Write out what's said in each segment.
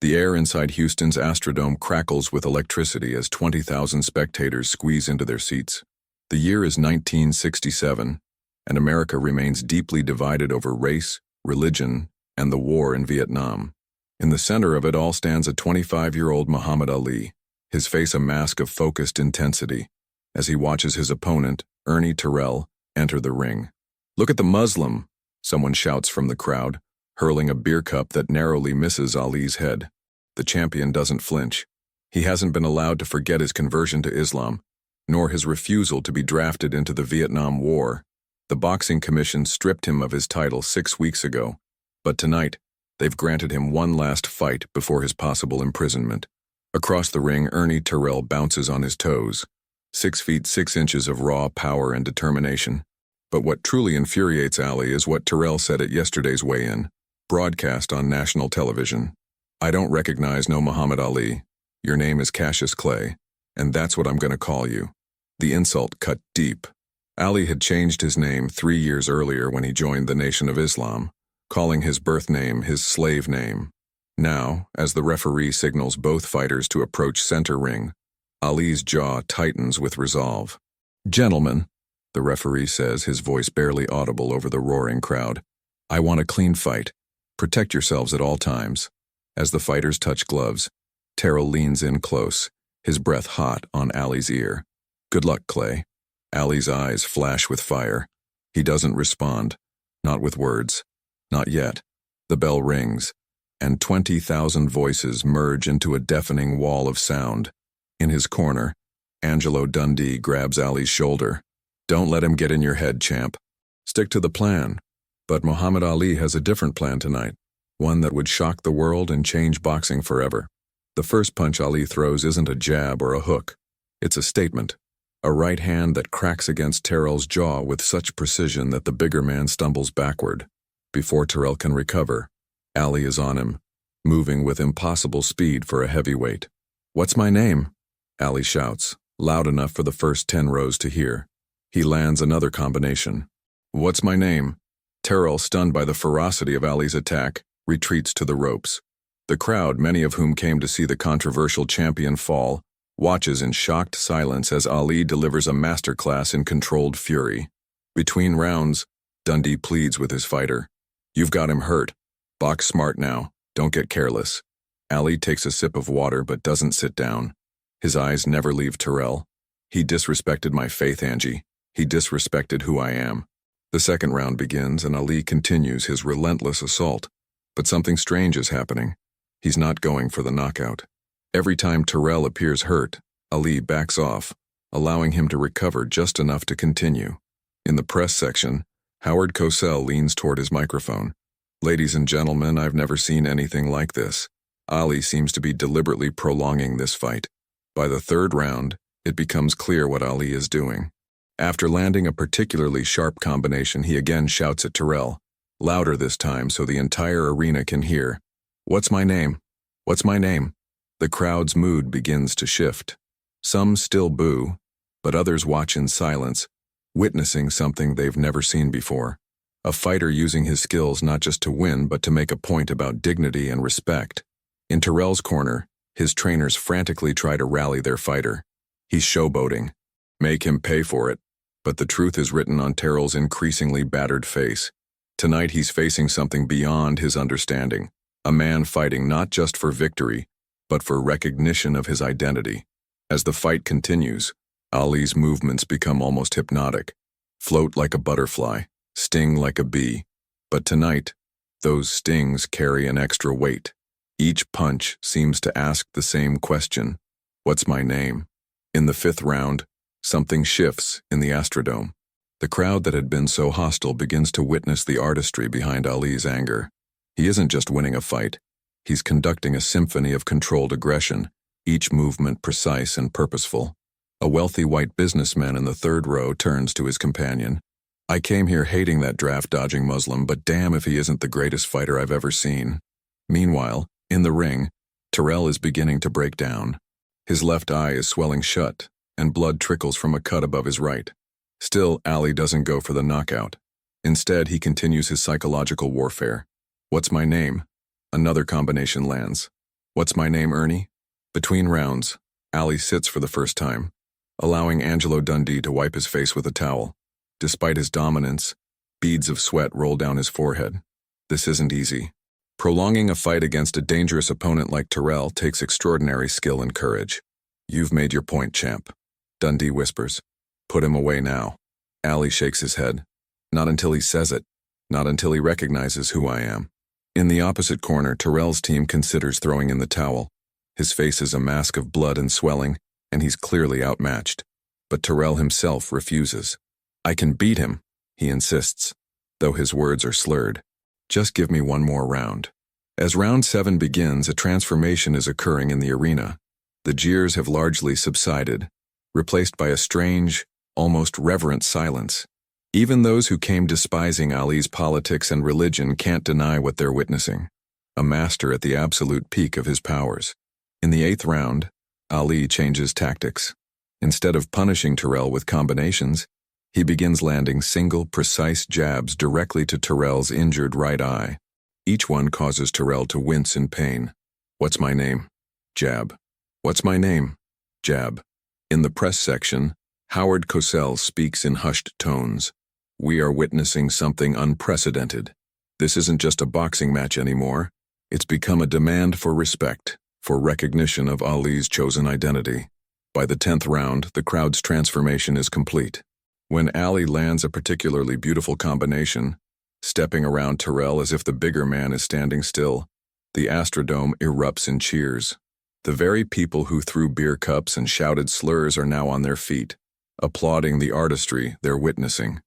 The air inside Houston's Astrodome crackles with electricity as 20,000 spectators squeeze into their seats. The year is 1967, and America remains deeply divided over race, religion, and the war in Vietnam. In the center of it all stands a 25-year-old Muhammad Ali, his face a mask of focused intensity, as he watches his opponent, Ernie Terrell, enter the ring. "Look at the Muslim," someone shouts from the crowd, hurling a beer cup that narrowly misses Ali's head. The champion doesn't flinch. He hasn't been allowed to forget his conversion to Islam, nor his refusal to be drafted into the Vietnam War. The Boxing Commission stripped him of his title 6 weeks ago, but tonight, they've granted him one last fight before his possible imprisonment. Across the ring, Ernie Terrell bounces on his toes, 6 feet 6 inches of raw power and determination. But what truly infuriates Ali is what Terrell said at yesterday's weigh-in, broadcast on national television. "I don't recognize no Muhammad Ali. Your name is Cassius Clay, and that's what I'm going to call you." The insult cut deep. Ali had changed his name 3 years earlier when he joined the Nation of Islam, calling his birth name his slave name. Now, as the referee signals both fighters to approach center ring, Ali's jaw tightens with resolve. "Gentlemen," the referee says, his voice barely audible over the roaring crowd, "I want a clean fight. Protect yourselves at all times." As the fighters touch gloves, Terrell leans in close, his breath hot on Ali's ear. "Good luck, Clay." Ali's eyes flash with fire. He doesn't respond, not with words. Not yet. The bell rings, and 20,000 voices merge into a deafening wall of sound. In his corner, Angelo Dundee grabs Ali's shoulder. "Don't let him get in your head, champ. Stick to the plan." But Muhammad Ali has a different plan tonight, one that would shock the world and change boxing forever. The first punch Ali throws isn't a jab or a hook. It's a statement. A right hand that cracks against Terrell's jaw with such precision that the bigger man stumbles backward. Before Terrell can recover, Ali is on him, moving with impossible speed for a heavyweight. "What's my name?" Ali shouts, loud enough for the first 10 rows to hear. He lands another combination. "What's my name?" Terrell, stunned by the ferocity of Ali's attack, retreats to the ropes. The crowd, many of whom came to see the controversial champion fall, watches in shocked silence as Ali delivers a masterclass in controlled fury. Between rounds, Dundee pleads with his fighter. "You've got him hurt. Box smart now. Don't get careless." Ali takes a sip of water but doesn't sit down. His eyes never leave Terrell. "He disrespected my faith, Angie. He disrespected who I am." The second round begins and Ali continues his relentless assault. But something strange is happening. He's not going for the knockout. Every time Terrell appears hurt, Ali backs off, allowing him to recover just enough to continue. In the press section, Howard Cosell leans toward his microphone. "Ladies and gentlemen, I've never seen anything like this. Ali seems to be deliberately prolonging this fight." By the third round, it becomes clear what Ali is doing. After landing a particularly sharp combination, he again shouts at Terrell, louder this time so the entire arena can hear. "What's my name? What's my name?" The crowd's mood begins to shift. Some still boo, but others watch in silence, witnessing something they've never seen before. A fighter using his skills not just to win but to make a point about dignity and respect. In Terrell's corner, his trainers frantically try to rally their fighter. He's showboating. Make him pay for it. But the truth is written on Terrell's increasingly battered face. Tonight he's facing something beyond his understanding. A man fighting not just for victory, but for recognition of his identity. As the fight continues, Ali's movements become almost hypnotic. Float like a butterfly, sting like a bee. But tonight, those stings carry an extra weight. Each punch seems to ask the same question. "What's my name?" In the 5th round, something shifts in the Astrodome. The crowd that had been so hostile begins to witness the artistry behind Ali's anger. He isn't just winning a fight. He's conducting a symphony of controlled aggression, each movement precise and purposeful. A wealthy white businessman in the 3rd row turns to his companion. "I came here hating that draft-dodging Muslim, but damn if he isn't the greatest fighter I've ever seen." Meanwhile, in the ring, Terrell is beginning to break down. His left eye is swelling shut, and blood trickles from a cut above his right. Still, Ali doesn't go for the knockout. Instead, he continues his psychological warfare. "What's my name?" Another combination lands. What's my name, Ernie? Between rounds, Ali sits for the first time, allowing Angelo Dundee to wipe his face with a towel. Despite his dominance, beads of sweat roll down his forehead. This isn't easy. Prolonging a fight against a dangerous opponent like Terrell takes extraordinary skill and courage. You've made your point, champ. Dundee whispers. Put him away now. Ali shakes his head. Not until he says it. Not until he recognizes who I am. In the opposite corner, Terrell's team considers throwing in the towel. His face is a mask of blood and swelling, and he's clearly outmatched. But Terrell himself refuses. I can beat him, he insists, though his words are slurred. Just give me one more round. As round 7 begins, a transformation is occurring in the arena. The jeers have largely subsided, replaced by a strange, almost reverent silence. Even those who came despising Ali's politics and religion can't deny what they're witnessing. A master at the absolute peak of his powers. In the 8th round, Ali changes tactics. Instead of punishing Terrell with combinations, he begins landing single, precise jabs directly to Terrell's injured right eye. Each one causes Terrell to wince in pain. What's my name? Jab. What's my name? Jab. In the press section, Howard Cosell speaks in hushed tones. We are witnessing something unprecedented. This isn't just a boxing match anymore. It's become a demand for respect, for recognition of Ali's chosen identity. By the 10th round, the crowd's transformation is complete. When Ali lands a particularly beautiful combination, stepping around Terrell as if the bigger man is standing still, the Astrodome erupts in cheers. The very people who threw beer cups and shouted slurs are now on their feet, applauding the artistry they're witnessing.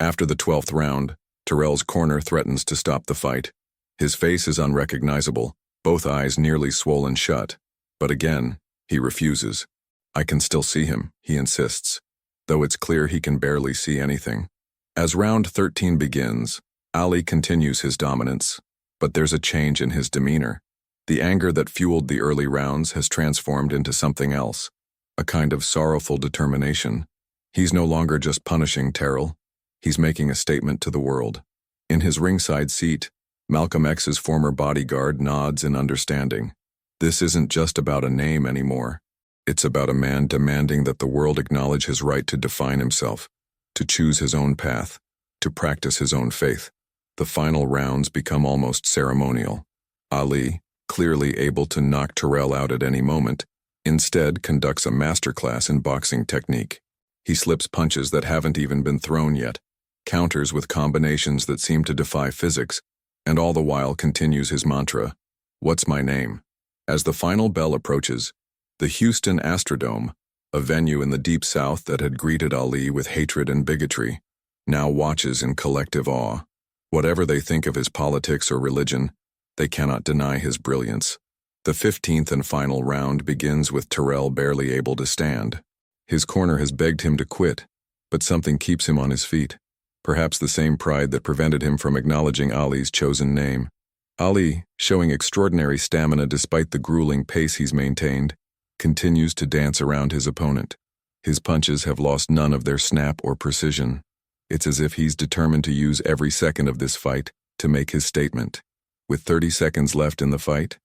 After the 12th round, Terrell's corner threatens to stop the fight. His face is unrecognizable, both eyes nearly swollen shut. But again, he refuses. I can still see him, he insists, though it's clear he can barely see anything. As round 13 begins, Ali continues his dominance, but there's a change in his demeanor. The anger that fueled the early rounds has transformed into something else, a kind of sorrowful determination. He's no longer just punishing Terrell. He's making a statement to the world. In his ringside seat, Malcolm X's former bodyguard nods in understanding. This isn't just about a name anymore. It's about a man demanding that the world acknowledge his right to define himself, to choose his own path, to practice his own faith. The final rounds become almost ceremonial. Ali, clearly able to knock Terrell out at any moment, instead conducts a masterclass in boxing technique. He slips punches that haven't even been thrown yet, counters with combinations that seem to defy physics, and all the while continues his mantra, "What's my name?" As the final bell approaches, the Houston Astrodome, a venue in the Deep South that had greeted Ali with hatred and bigotry, now watches in collective awe. Whatever they think of his politics or religion, they cannot deny his brilliance. The 15th and final round begins with Terrell barely able to stand. His corner has begged him to quit, but something keeps him on his feet. Perhaps the same pride that prevented him from acknowledging Ali's chosen name. Ali, showing extraordinary stamina despite the grueling pace he's maintained, continues to dance around his opponent. His punches have lost none of their snap or precision. It's as if he's determined to use every second of this fight to make his statement. With 30 seconds left in the fight,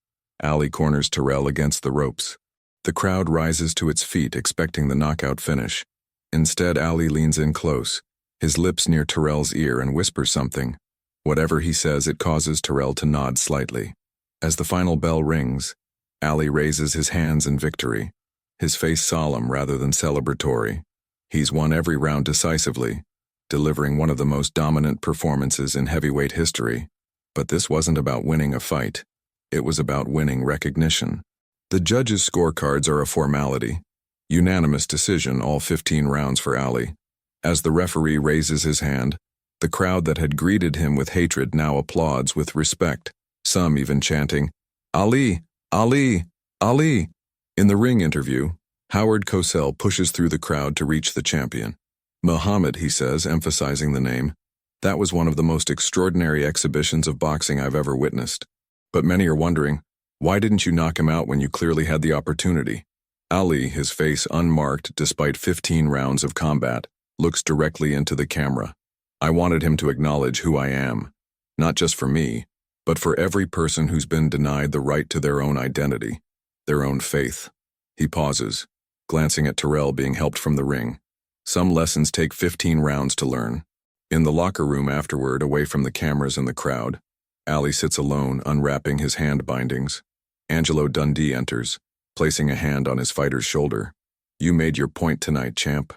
Ali corners Terrell against the ropes. The crowd rises to its feet expecting the knockout finish. Instead, Ali leans in close, his lips near Terrell's ear, and whispers something. Whatever he says, it causes Terrell to nod slightly. As the final bell rings, Ali raises his hands in victory, his face solemn rather than celebratory. He's won every round decisively, delivering one of the most dominant performances in heavyweight history. But this wasn't about winning a fight. It was about winning recognition. The judges' scorecards are a formality. Unanimous decision, all 15 rounds for Ali. As the referee raises his hand, the crowd that had greeted him with hatred now applauds with respect, some even chanting, "Ali! Ali! Ali!" In the ring interview, Howard Cosell pushes through the crowd to reach the champion. "Muhammad," he says, emphasizing the name, "that was one of the most extraordinary exhibitions of boxing I've ever witnessed." But many are wondering, why didn't you knock him out when you clearly had the opportunity? Ali, his face unmarked despite 15 rounds of combat, looks directly into the camera. "I wanted him to acknowledge who I am, not just for me, but for every person who's been denied the right to their own identity, their own faith. He pauses, glancing at Terrell being helped from the ring. Some lessons take 15 rounds to learn. In the locker room afterward, away from the cameras and the crowd, Ali sits alone, unwrapping his hand bindings. Angelo Dundee enters, placing a hand on his fighter's shoulder. "You made your point tonight, champ."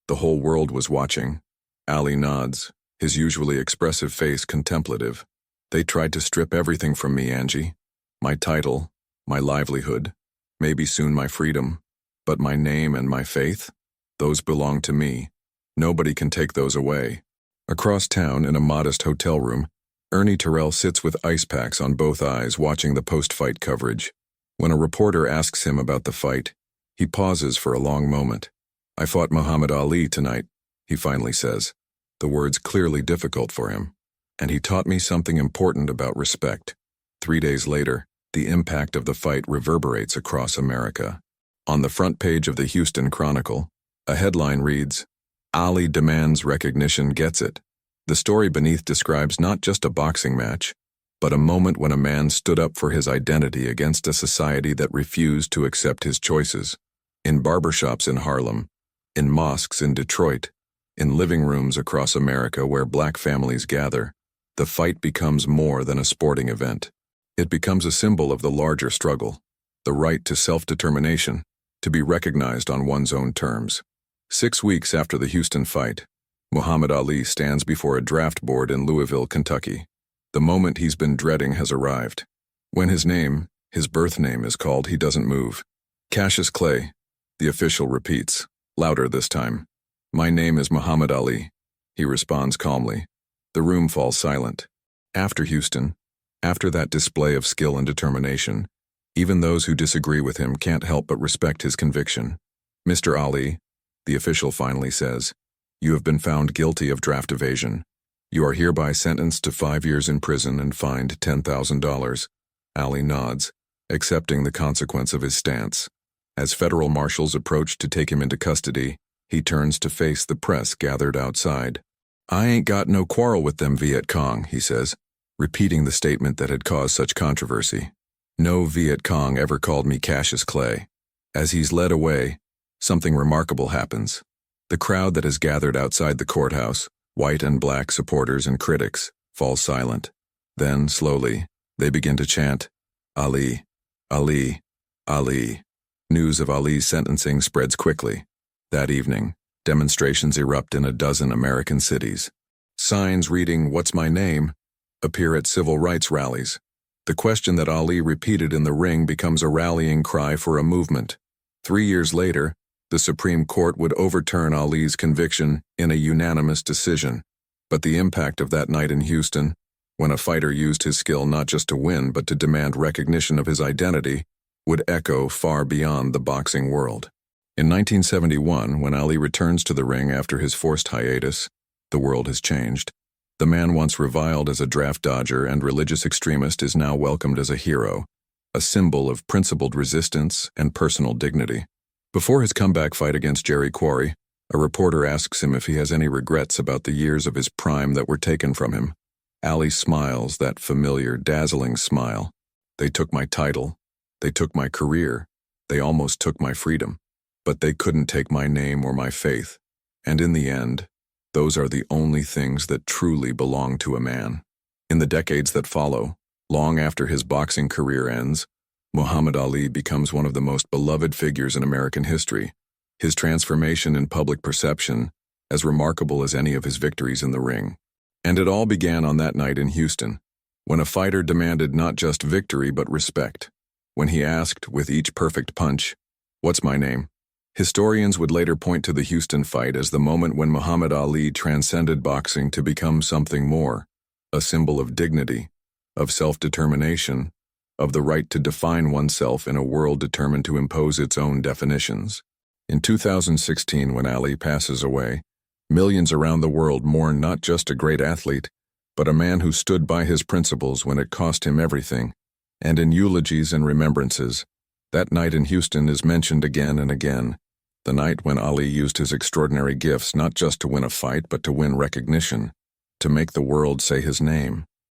The whole world was watching. Ali nods, his usually expressive face contemplative. "They tried to strip everything from me, Angie. My title, my livelihood, maybe soon my freedom. But my name and my faith? Those belong to me. Nobody can take those away." Across town, in a modest hotel room, Ernie Terrell sits with ice packs on both eyes, watching the post-fight coverage. When a reporter asks him about the fight, he pauses for a long moment. "I fought Muhammad Ali tonight," he finally says, the words clearly difficult for him. "And he taught me something important about respect." 3 days later, the impact of the fight reverberates across America. On the front page of the Houston Chronicle, a headline reads, "Ali demands recognition, gets it." The story beneath describes not just a boxing match, but a moment when a man stood up for his identity against a society that refused to accept his choices. In barbershops in Harlem, in mosques in Detroit, in living rooms across America where black families gather, the fight becomes more than a sporting event. It becomes a symbol of the larger struggle, the right to self-determination, to be recognized on one's own terms. 6 weeks after the Houston fight, Muhammad Ali stands before a draft board in Louisville, Kentucky. The moment he's been dreading has arrived. When his name, his birth name, is called, he doesn't move. "Cassius Clay," the official repeats, louder this time. "My name is Muhammad Ali," he responds calmly. The room falls silent. After Houston, after that display of skill and determination, even those who disagree with him can't help but respect his conviction. "Mr. Ali," the official finally says, "you have been found guilty of draft evasion. You are hereby sentenced to 5 years in prison and fined $10,000. Ali nods, accepting the consequence of his stance. As federal marshals approach to take him into custody, he turns to face the press gathered outside. "I ain't got no quarrel with them Viet Cong," he says, repeating the statement that had caused such controversy. "No Viet Cong ever called me Cassius Clay." As he's led away, something remarkable happens. The crowd that has gathered outside the courthouse, white and black supporters and critics, falls silent. Then, slowly, they begin to chant, "Ali, Ali, Ali." News of Ali's sentencing spreads quickly. That evening, demonstrations erupt in a dozen American cities. Signs reading, "What's my name?" appear at civil rights rallies. The question that Ali repeated in the ring becomes a rallying cry for a movement. 3 years later, the Supreme Court would overturn Ali's conviction in a unanimous decision. But the impact of that night in Houston, when a fighter used his skill not just to win but to demand recognition of his identity, would echo far beyond the boxing world. In 1971, when Ali returns to the ring after his forced hiatus, the world has changed. The man once reviled as a draft dodger and religious extremist is now welcomed as a hero, a symbol of principled resistance and personal dignity. Before his comeback fight against Jerry Quarry, a reporter asks him if he has any regrets about the years of his prime that were taken from him. Ali smiles, that familiar, dazzling smile. "They took my title. They took my career. They almost took my freedom. But they couldn't take my name or my faith. And in the end, those are the only things that truly belong to a man." In the decades that follow, long after his boxing career ends, Muhammad Ali becomes one of the most beloved figures in American history, his transformation in public perception as remarkable as any of his victories in the ring. And it all began on that night in Houston, when a fighter demanded not just victory but respect. When he asked, with each perfect punch, "What's my name?" Historians would later point to the Houston fight as the moment when Muhammad Ali transcended boxing to become something more, a symbol of dignity, of self-determination, of the right to define oneself in a world determined to impose its own definitions. In 2016, when Ali passes away, millions around the world mourn not just a great athlete, but a man who stood by his principles when it cost him everything. And in eulogies and remembrances, that night in Houston is mentioned again and again, the night when Ali used his extraordinary gifts not just to win a fight but to win recognition, to make the world say his name.